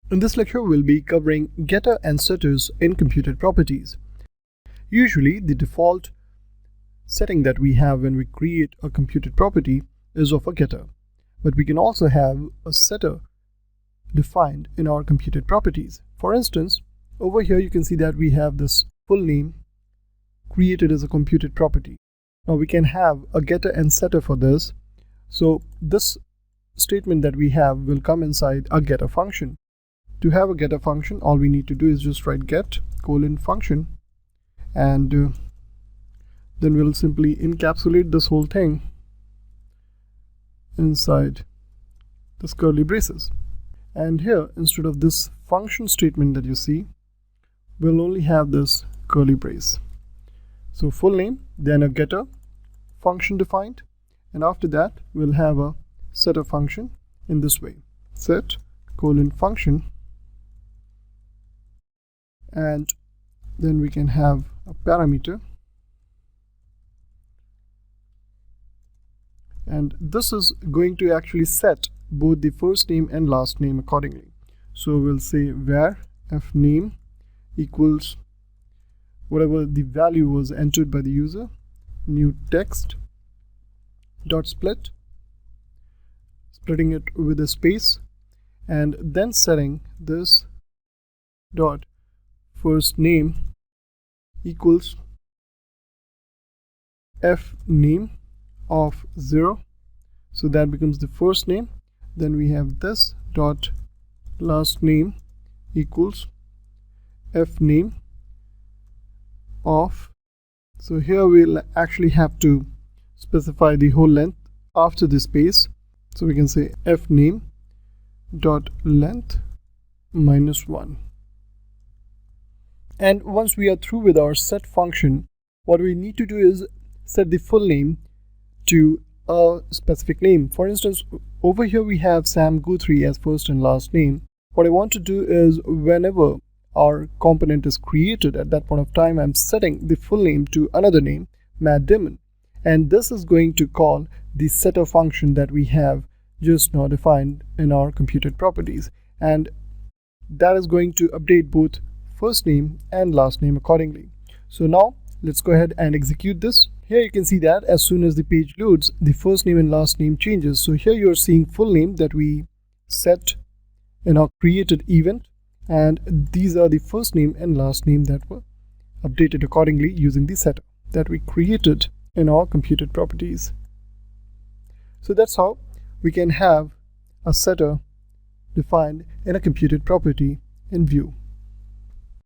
In this lecture, we'll be covering getter and setters in computed properties. Usually, the default setting that we have when we create a computed property is of a getter, but we can also have a setter defined in our computed properties. For instance, over here you can see that we have this full name created as a computed property. Now we can have a getter and setter for this. So this statement that we have will come inside a getter function. To have a getter function, all we need to do is just write get :function, and then we'll simply encapsulate this whole thing inside this curly braces. And here, instead of this function statement that you see, we'll only have this curly brace. So full name, then a getter function defined, and after that we'll have a setter function in this way: set :function, and then we can have a parameter, and this is going to actually set both the first name and last name accordingly. So we'll say var fname equals whatever the value was entered by the user, new text dot splitting it with a space, and then setting this dot first name equals fname of 0, so that becomes the first name. Then we have this dot last name equals fname of, so here we'll actually have to specify the whole length after the space, so we can say fname dot length -1. And once we are through with our set function, what we need to do is set the full name to a specific name. For instance, over here we have Sam Guthrie as first and last name. What I want to do is, whenever our component is created, at that point of time I'm setting the full name to another name, Matt Damon, and this is going to call the setter function that we have just now defined in our computed properties, and that is going to update both first name and last name accordingly. So now let's go ahead and execute this. Here you can see that as soon as the page loads, the first name and last name changes. So here you're seeing full name that we set in our created event, and these are the first name and last name that were updated accordingly using the setter that we created in our computed properties. So that's how we can have a setter defined in a computed property in Vue.